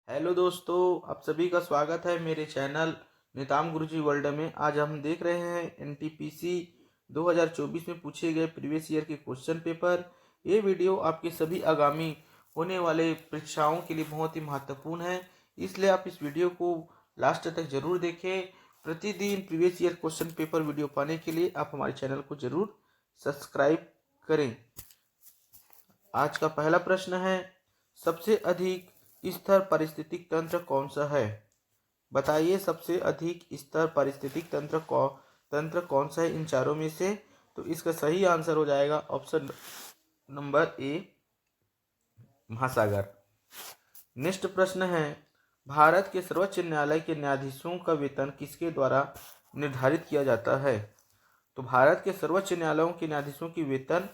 Hello दोस्तों, आप सभी का स्वागत है मेरे चैनल निताम गुरुजी वर्ल्ड में। आज हम देख रहे हैं एनटीपीसी 2024 में पूछे गए प्रीवियस ईयर के क्वेश्चन पेपर। ये वीडियो आपके सभी आगामी होने वाले परीक्षाओं के लिए बहुत ही महत्वपूर्ण है, इसलिए आप इस वीडियो को लास्ट तक जरूर देखें। प्रतिदिन previous year question paper video पाने के लिए आप हमारे चैनल को जरूर सब्सक्राइब करें। आज का पहला प्रश्न है, सबसे अधिक स्तर पारिस्थितिक तंत्र कौन सा है? बताइए, सबसे अधिक स्तर पारिस्थितिक तंत्र कौन सा है इन चारों में से? तो इसका सही आंसर हो जाएगा ऑप्शन नंबर ए, महासागर। नेक्स्ट प्रश्न है, भारत के सर्वोच्च न्यायालय के न्यायाधीशों का वेतन किसके द्वारा निर्धारित किया जाता है? तो भारत के सर्वोच्च न्यायालयों के न्यायाधीशों की वेतन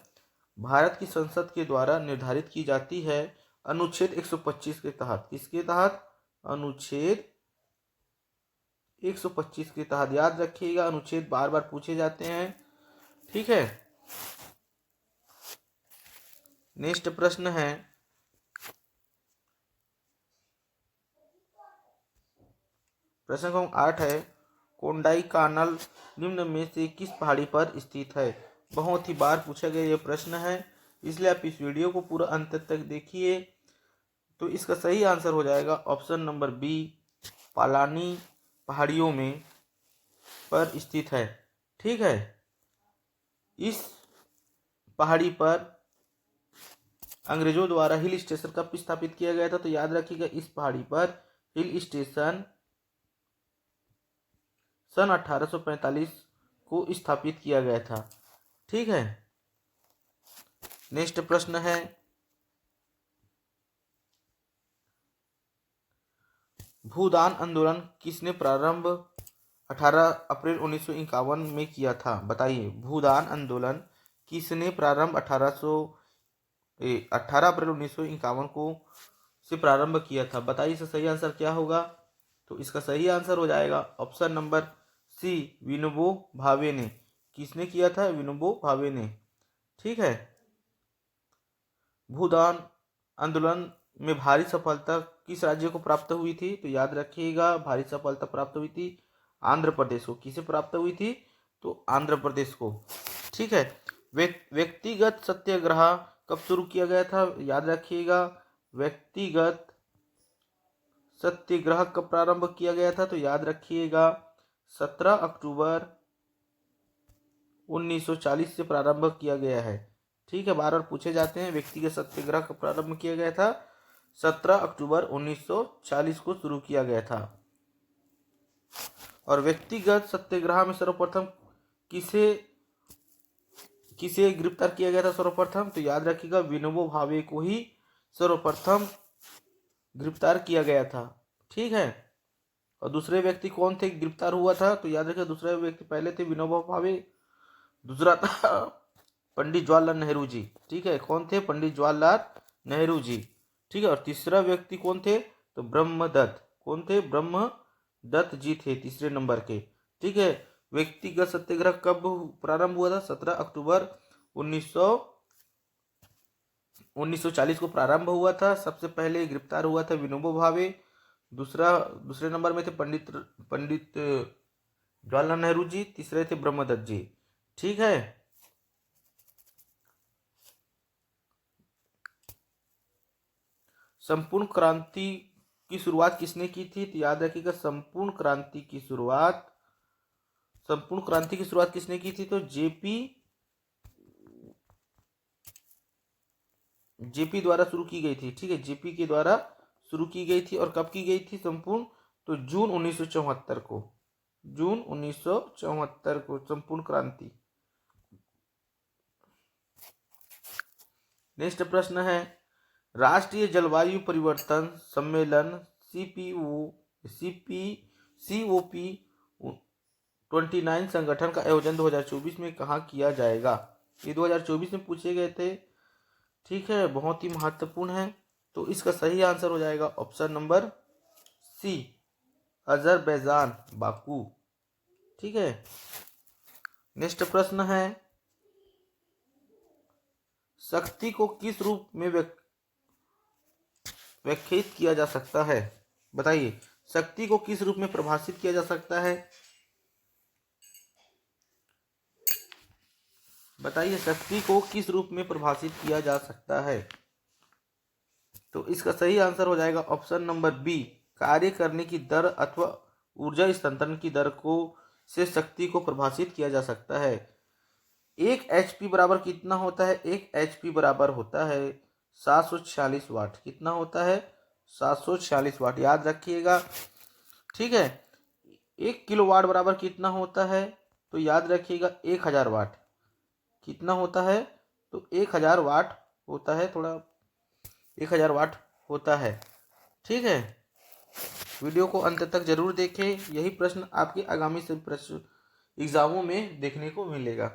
भारत की संसद के द्वारा निर्धारित की जाती है अनुच्छेद 125 के तहत। किसके तहत? अनुच्छेद 125 के तहत। याद रखिएगा, अनुच्छेद बार बार पूछे जाते हैं, ठीक है। नेक्स्ट प्रश्न है, प्रश्न क्रमांक 8 है, कोंडाईकानाल निम्न में से किस पहाड़ी पर स्थित है? बहुत ही बार पूछा गया यह प्रश्न है, इसलिए आप इस वीडियो को पूरा अंत तक देखिए। तो इसका सही आंसर हो जाएगा ऑप्शन नंबर बी, पालानी पहाड़ियों में पर स्थित है, ठीक है। इस पहाड़ी पर अंग्रेजों द्वारा हिल स्टेशन कब स्थापित किया गया था? तो याद रखिएगा, इस पहाड़ी पर हिल स्टेशन सन 1845 को स्थापित किया गया था, ठीक है। नेक्स्ट प्रश्न है, भूदान आंदोलन किसने प्रारंभ 18 अप्रैल 1951 में किया था? बताइए, भूदान आंदोलन किसने प्रारंभ 18 अप्रैल 1951 को से प्रारंभ किया था? बताइए, इसका सही आंसर क्या होगा? तो इसका सही आंसर हो जाएगा ऑप्शन नंबर सी, विनोबा भावे ने। किसने किया था? विनोबा भावे ने, ठीक है। भूदान आंदोलन में भारी सफलता किस राज्य को प्राप्त हुई थी? तो याद रखिएगा, भारी सफलता प्राप्त हुई थी आंध्र प्रदेश को। किसे प्राप्त हुई थी? तो आंध्र प्रदेश को, ठीक है। व्यक्तिगत सत्याग्रह कब शुरू किया गया था? याद रखिएगा, व्यक्तिगत सत्याग्रह कब प्रारंभ किया गया था? तो याद रखिएगा, 17 अक्टूबर 1940 से प्रारंभ किया गया है, ठीक है। बार बार पूछे जाते हैं, व्यक्तिगत सत्याग्रह कब प्रारंभ किया गया था? 17 अक्टूबर 1940 को शुरू किया गया था। और व्यक्तिगत सत्याग्रह में सर्वप्रथम किसे किसे गिरफ्तार किया गया था सर्वप्रथम? तो याद रखिएगा, विनोबा भावे को ही सर्वप्रथम गिरफ्तार किया गया था, ठीक है। और दूसरे व्यक्ति कौन थे गिरफ्तार हुआ था? तो याद रखिए, दूसरे व्यक्ति पहले थे विनोबा भावे, दूसरा था पंडित जवाहरलाल नेहरू जी, ठीक है। कौन थे? पंडित जवाहरलाल नेहरू जी, ठीक है। और तीसरा व्यक्ति कौन थे? तो ब्रह्मदत्त। कौन थे? ब्रह्मदत्त जी थे तीसरे नंबर के, ठीक है। व्यक्तिगत सत्याग्रह कब प्रारंभ हुआ था? 17 अक्टूबर 1940 को प्रारंभ हुआ था। सबसे पहले गिरफ्तार हुआ था विनोबा भावे, दूसरे नंबर में थे पंडित जवाहरलाल नेहरू जी, तीसरे थे ब्रह्मदत्त जी, ठीक है। संपूर्ण क्रांति की शुरुआत किसने की थी? तो याद रखिएगा, संपूर्ण क्रांति की शुरुआत किसने की थी? तो जेपी द्वारा शुरू की गई थी, ठीक है। जेपी के द्वारा शुरू की गई थी। और कब की गई थी संपूर्ण? तो जून 1974 को, संपूर्ण क्रांति। नेक्स्ट प्रश्न है, राष्ट्रीय जलवायु परिवर्तन सम्मेलन COP 29 संगठन का आयोजन 2024 में कहाँ किया जाएगा? ये 2024 में पूछे गए थे, ठीक है, बहुत ही महत्वपूर्ण है। तो इसका सही आंसर हो जाएगा option number C, Azerbaijan, Baku, ठीक है। नेक्स्ट प्रश्न है, शक्ति को किस रूप में व्याख्यायित किया जा सकता है? बताइए शक्ति को किस रूप में परिभाषित किया जा सकता है? बताइए शक्ति को किस रूप में परिभाषित किया जा सकता है? तो इसका सही आंसर हो जाएगा ऑप्शन नंबर बी, कार्य करने की दर अथवा ऊर्जा स्थानांतरण की दर को से शक्ति को परिभाषित किया जा सकता है। एक एचपी बराबर कितना होता है? एक एचपी बराबर होता है 746 वाट। कितना होता है? 746 वाट, याद रखिएगा। ठीक है, 1 किलोवाट बराबर कितना होता है? तो याद रखिएगा 1000 वाट। कितना होता है? तो 1000 वाट होता है, थोड़ा 1000 वाट होता है। ठीक है, वीडियो को अंत तक जरूर देखें, यही प्रश्न आपके आगामी सभी प्रश्न एग्जामों में देखने को मिलेगा।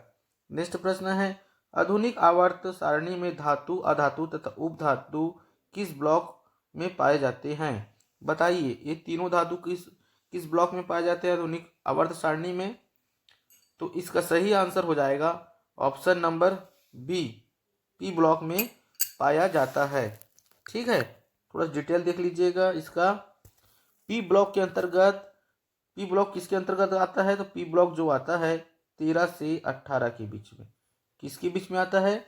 नेक्स्ट प्रश्न है, आधुनिक आवर्त सारणी में धातु, अधातु तथा उपधातु किस ब्लॉक में पाए जाते हैं? बताइए ये तीनों धातु किस ब्लॉक में पाए जाते हैं आधुनिक आवर्त सारणी में? तो इसका सही आंसर हो जाएगा option number B, P block में पाया जाता है। ठीक है, थोड़ा डिटेल देख लीजिएगा इसका। पी ब्लॉक के अंतर्गत, पी ब्लॉक किसके अंतर्गत आता है? तो पी ब्लॉक जो आता है 13 से 18 के बीच में। किसके बीच में आता है?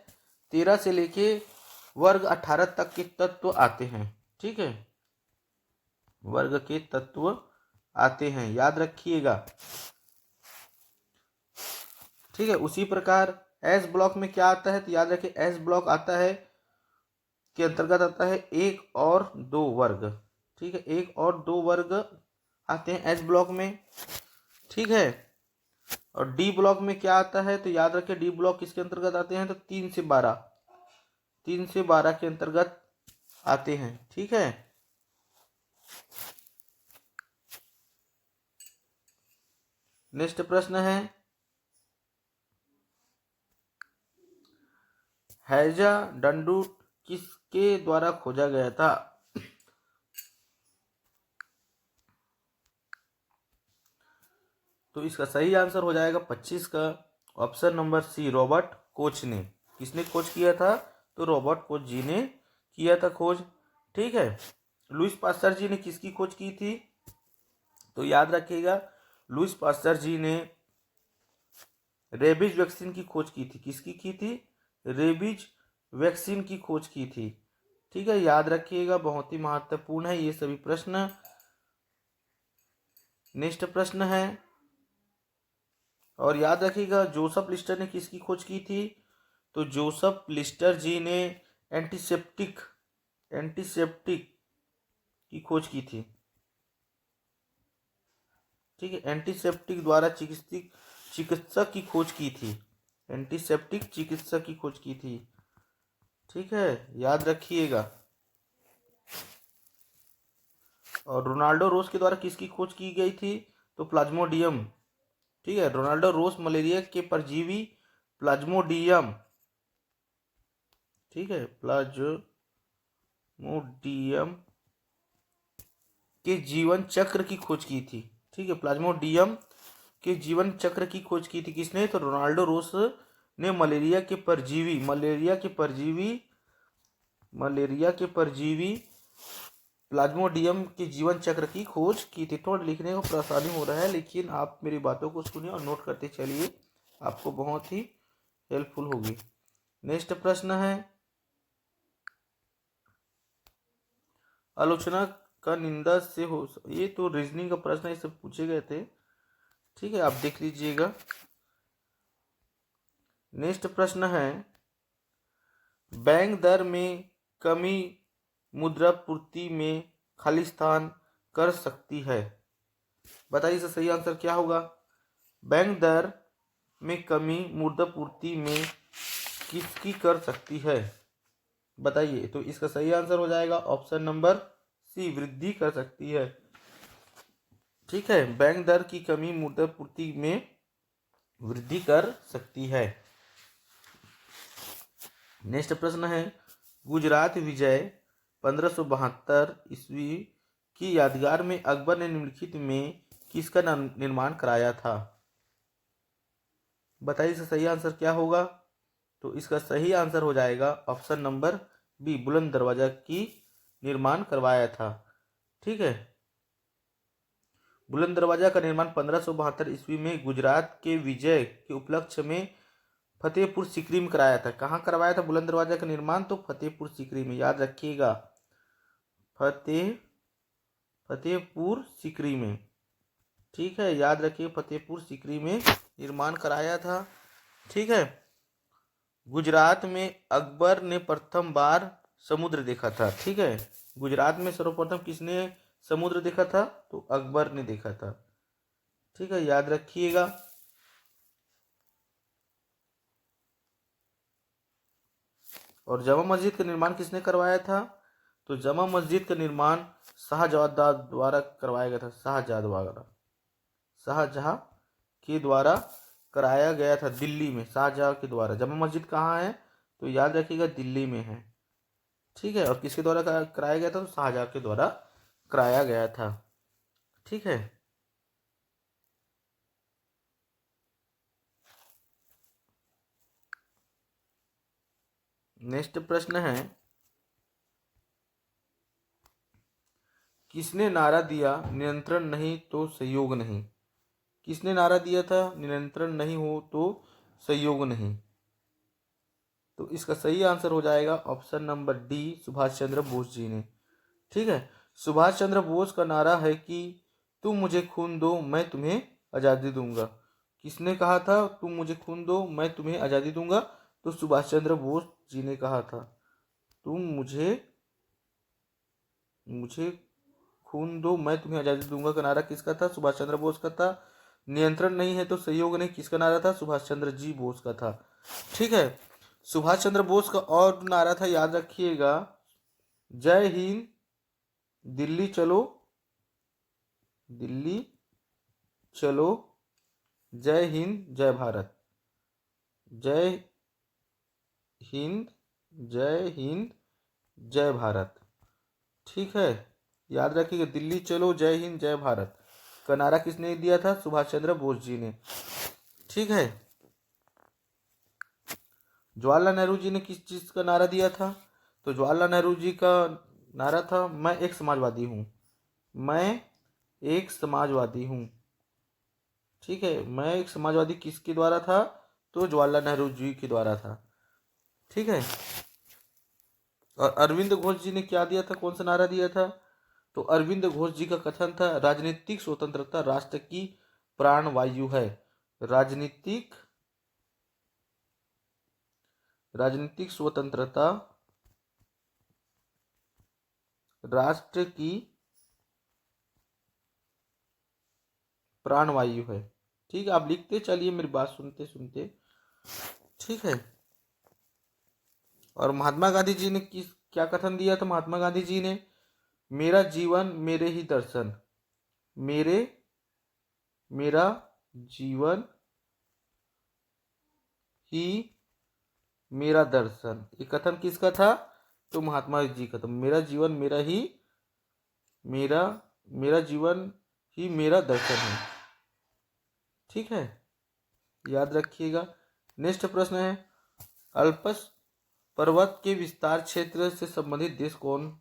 13 से लेके वर्ग 18 तक के तत्व आते हैं। ठीक है, वर्ग के तत्व आते हैं, याद रखिएगा। ठीक है, उसी प्रकार एस ब्लॉक में क्या आता है? तो याद रखिए एस ब्लॉक आता है के अंतर्गत आता है 1 और 2 वर्ग। ठीक है, 1 और 2 वर्ग आते हैं एस ब्लॉक में। ठीक है, और डी ब्लॉक में क्या आता है? तो याद रखिए डी ब्लॉक किसके अंतर्गत आते हैं? तो 3 से 12, 3 से 12 के अंतर्गत आते हैं। ठीक है, नेक्स्ट प्रश्न है, हैजा डंडू किसके द्वारा खोजा गया था? तो इसका सही आंसर हो जाएगा 25 का option number C, Robert Koch ने। किसने खोज किया था? तो रॉबर्ट कोच जी ने किया था खोज। ठीक है, लुईस पास्चर जी ने किसकी खोज की थी? तो याद रखिएगा लुईस पास्चर जी ने रेबीज वैक्सीन की खोज की थी। किसकी की थी? रेबीज वैक्सीन की खोज की थी। ठीक है, याद रखिएगा, बहुत ही महत्वपूर्ण है ये सभी प्रश्न। नेक्स्ट प्रश्न है, और याद रखिएगा जोसेफ लिस्टर ने किसकी खोज की थी? तो जोसेफ लिस्टर जी ने एंटीसेप्टिक की खोज की थी। ठीक है, एंटीसेप्टिक द्वारा चिकित्सक की खोज की थी। एंटीसेप्टिक चिकित्सक की खोज की थी। ठीक है, याद रखिएगा। और रोनाल्डो रोस के द्वारा किसकी खोज की गई थी? तो प्लाज्मोडियम। ठीक है, रोनाल्डो रोस मलेरिया के परजीवी प्लाज्मोडियम, ठीक है, प्लाज्मोडियम के जीवन चक्र की खोज की थी। ठीक है, प्लाज्मोडियम के जीवन चक्र की खोज की थी किसने? तो रोनाल्डो रोस ने मलेरिया के परजीवी प्लाज्मोडियम के जीवन चक्र की खोज की थी। थोड़ा लिखने को परेशानी हो रहा है, लेकिन आप मेरी बातों को सुनिए और नोट करते चलिए, आपको बहुत ही हेल्पफुल होगी। नेक्स्ट प्रश्न है, आलोचना का निंदा से हो, ये तो रीजनिंग का प्रश्न है, इससे पूछे गए थे। ठीक है, आप देख लीजिएगा। नेक्स्ट प्रश्न है, बैंक दर में कमी मुद्रापूर्ति में खाली स्थान कर सकती है। बताइए इसका सही आंसर क्या होगा? बैंक दर में कमी मुद्रापूर्ति में किसकी कर सकती है? बताइए, तो इसका सही आंसर हो जाएगा ऑप्शन नंबर सी, वृद्धि कर सकती है। ठीक है, बैंक दर की कमी मुद्रापूर्ति में वृद्धि कर सकती है। नेक्स्ट प्रश्न है, गुजरात विजय 1572 ईस्वी की यादगार में अकबर ने निम्नलिखित में किसका निर्माण कराया था? बताइए इसका सही आंसर क्या होगा? तो इसका सही आंसर हो जाएगा ऑप्शन नंबर बी, बुलंद दरवाजा की निर्माण करवाया था। ठीक है, बुलंद दरवाजा का निर्माण 1572 ईस्वी में गुजरात के विजय के उपलक्ष्य में फतेहपुर सीकरी में कराया था। कहाँ करवाया था बुलंद दरवाजा का निर्माण? तो फतेहपुर सीकरी में, याद रखिएगा, फतेहपुर सीकरी में। ठीक है, याद रखिए, फतेहपुर सीकरी में निर्माण कराया था। ठीक है। गुजरात में अकबर ने प्रथम बार समुद्र देखा था। ठीक है, गुजरात में सर्वप्रथम किसने समुद्र देखा था? तो अकबर ने देखा था। ठीक है, याद रखिएगा। और जामा मस्जिद का निर्माण किसने करवाया था? तो जामा मस्जिद का निर्माण शाहजहाँ द्वारा करवाया गया था। शाहजहाँ के द्वारा कराया गया था, दिल्ली में, शाहजहाँ के द्वारा। जामा मस्जिद कहाँ है? तो याद रखिएगा, दिल्ली में है। ठीक है, और किसके द्वारा कराया गया था? तो शाहजहाँ के द्वारा कराया गया था। ठीक है। नेक्स्ट प्रश्न है, किसने नारा दिया नियंत्रण नहीं तो सहयोग नहीं? किसने नारा दिया था नियंत्रण नहीं हो तो सहयोग नहीं? तो इसका सही आंसर हो जाएगा option number D, Subhash Chandra Bose ji ने। ठीक है, सुभाष चंद्र बोस का नारा है कि तुम मुझे खून दो मैं तुम्हें आज़ादी दूंगा। किसने कहा था तुम मुझे खून दो मैं तुम्हें आज़ादी दूंगा? तो सुभाष चंद्र बोस जी ने कहा था। तुम मुझे खून दो मैं तुम्हें आज़ादी दूंगा का नारा किसका था? सुभाष चंद्र बोस का था। नियंत्रण नहीं है तो सहयोग नहीं किसका नारा था? सुभाष चंद्र जी बोस का था। ठीक है, सुभाष चंद्र बोस का और नारा था, याद रखिएगा, जय हिंद, दिल्ली चलो, दिल्ली चलो, जय हिंद जय भारत, जय हिंद, जय हिंद जय भारत। ठीक है, याद रखिएगा, दिल्ली चलो, जय हिंद जय भारत का नारा किसने दिया था? सुभाष चंद्र बोस जी ने। ठीक है, जवाहरलाल नेहरू जी ने किस चीज का नारा दिया था? तो जवाहरलाल नेहरू जी का नारा था, मैं एक समाजवादी हूं, मैं एक समाजवादी हूं। ठीक है, मैं एक समाजवादी किसके द्वारा था? तो जवाहरलाल नेहरू जी के द्वारा था। ठीक है, और अरविंद घोष जी ने क्या दिया था, कौन सा नारा दिया था? तो अरविंद घोष जी का कथन था, राजनीतिक स्वतंत्रता राष्ट्र की प्राण वायु है। राजनीतिक स्वतंत्रता राष्ट्र की प्राणवायु है। ठीक है, आप लिखते चलिए, मेरी बात सुनते सुनते। ठीक है, और महात्मा गांधी जी ने क्या कथन दिया था? महात्मा गांधी जी ने, मेरा जीवन मेरे ही दर्शन, मेरा जीवन ही मेरा दर्शन। ये कथन किसका था? तो महात्मा जी का था, मेरा जीवन मेरा जीवन ही मेरा दर्शन है। ठीक है, याद रखिएगा। नेक्स्ट प्रश्न है, अल्पस पर्वत के विस्तार क्षेत्र से संबंधित देश कौन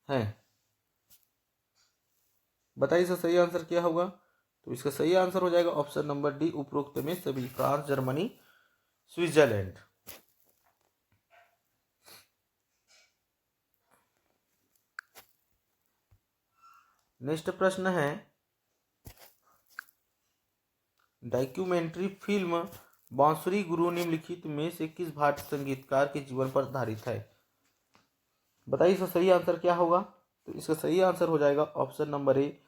है? बताइए इसका सही आंसर क्या होगा? तो इसका सही आंसर हो जाएगा ऑप्शन नंबर डी, उपरोक्त में सभी, फ्रांस, जर्मनी, स्विट्जरलैंड। नेक्स्ट प्रश्न है, डॉक्यूमेंट्री फिल्म बांसुरी गुरु निम्नलिखित में से किस भारतीय संगीतकार के जीवन पर आधारित है? बताइए इसका सही आंसर क्या होगा? तो इसका सही आंसर हो जाएगा option number A,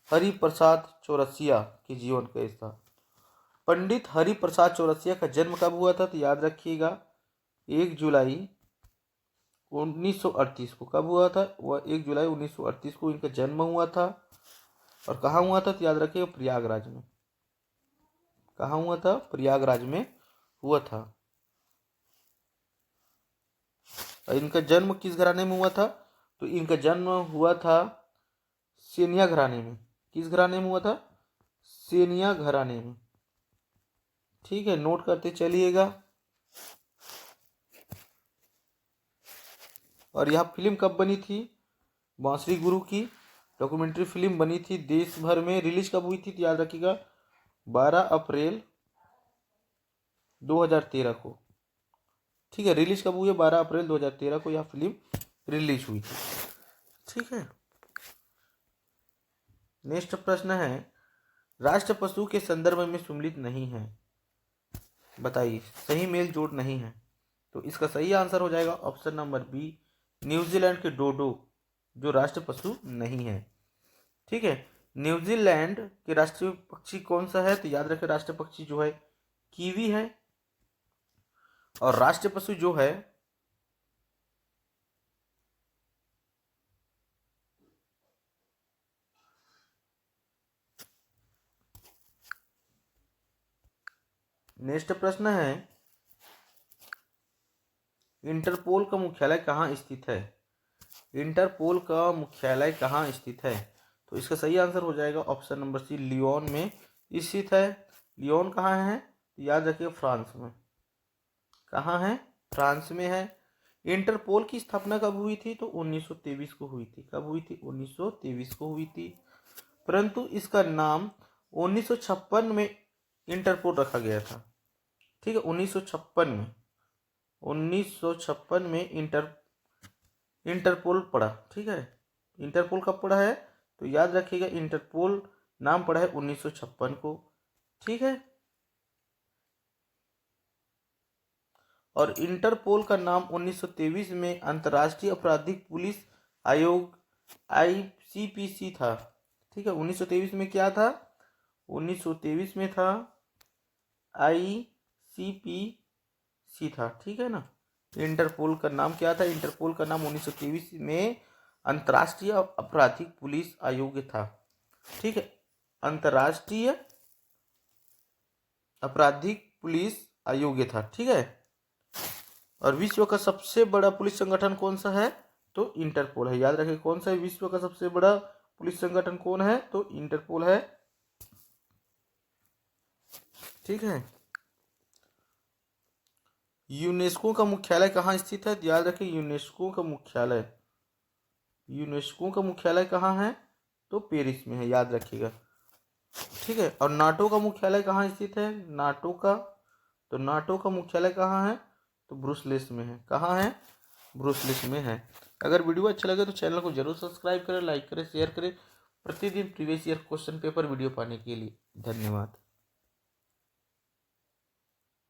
Hari Prasad Chaurasia के जीवन का हिस्सा। पंडित हरि प्रसाद चौरसिया का जन्म कब हुआ था? तो याद रखिएगा, 1 जुलाई 1938 को। कब हुआ था? वह 1 जुलाई 1938 को इनका जन्म हुआ था। और कहाँ हुआ था? तो याद रखिएगा, प्रयागराज में। कहाँ हुआ था? प्रयागराज में हुआ था। और इनका जन्म किस घराने में हुआ था? तो इनका जन्म हुआ था सेनिया घराने में। किस घराने में हुआ था? सेनिया घराने में। ठीक है, नोट करते चलिएगा। और यह फिल्म कब बनी थी बांसुरी गुरु की? डॉक्यूमेंट्री फिल्म बनी थी देश भर में, रिलीज कब हुई थी तो याद रखिएगा 12 अप्रैल 2013 को। ठीक है, रिलीज कब हुई है? 12 अप्रैल 2013 को यह फिल्म रिलीज हुई थी। ठीक है, नेक्स्ट प्रश्न है, राष्ट्र पशु के संदर्भ में सम्मिलित नहीं है, बताइए, सही मेल जोड़ नहीं है। तो इसका सही आंसर हो जाएगा ऑप्शन नंबर बी, न्यूजीलैंड के डोडो जो राष्ट्र पशु नहीं है। ठीक है, न्यूजीलैंड के राष्ट्रीय पक्षी कौन सा है? तो याद रखें राष्ट्रीय पक्षी जो है कीवी है, और राष्ट्रीय पशु जो है नेक्स्ट प्रश्न है, इंटरपोल का मुख्यालय कहाँ स्थित है? इंटरपोल का मुख्यालय कहाँ स्थित है? तो इसका सही आंसर हो जाएगा ऑप्शन नंबर सी, लियोन में स्थित है। लियोन कहाँ है? तो याद रखिए फ्रांस में। कहाँ है? फ्रांस में है। इंटरपोल की स्थापना कब हुई थी? तो 1923 को हुई थी। कब हुई थी? 1923 को हुई थी। परंतु इसका नाम 1956 में इंटरपोल रखा गया था। ठीक है, 1956 में इंटरपोल पड़ा। ठीक है, इंटरपोल कब पड़ा है? तो याद रखिएगा इंटरपोल नाम पड़ा है 1956 को। ठीक है, और इंटरपोल का नाम 1923 में अंतर्राष्ट्रीय आपराधिक पुलिस आयोग ICPC था। ठीक है, 1923 में क्या था? 1923 में था ICPC था। ठीक है ना, इंटरपोल का नाम क्या था? इंटरपोल का नाम 1923 में अंतर्राष्ट्रीय आपराधिक पुलिस आयोग था। ठीक है, अंतर्राष्ट्रीय आपराधिक पुलिस आयोग था। ठीक है, और विश्व का सबसे बड़ा पुलिस संगठन कौन सा है? तो इंटरपोल है। याद रखिए कौन सा है विश्व का सबसे बड़ा पुलिस संगठन? कौन है? तो इंटरपोल है। ठीक है, यूनेस्को का मुख्यालय कहाँ स्थित है? याद रखिए यूनेस्को का मुख्यालय कहाँ है? तो पेरिस में है। याद रखिएगा। ठीक है, और नाटो का मुख्यालय कहाँ स्थित है? नाटो का मुख्यालय कहाँ है? तो ब्रुसेल्स में है। कहाँ है? ब्रुसेल्स में है। अगर वीडियो अच्छा लगे तो चैनल को जरूर सब्सक्राइब करें, लाइक करें, शेयर करें प्रतिदिन previous year question paper video पाने के लिए। धन्यवाद।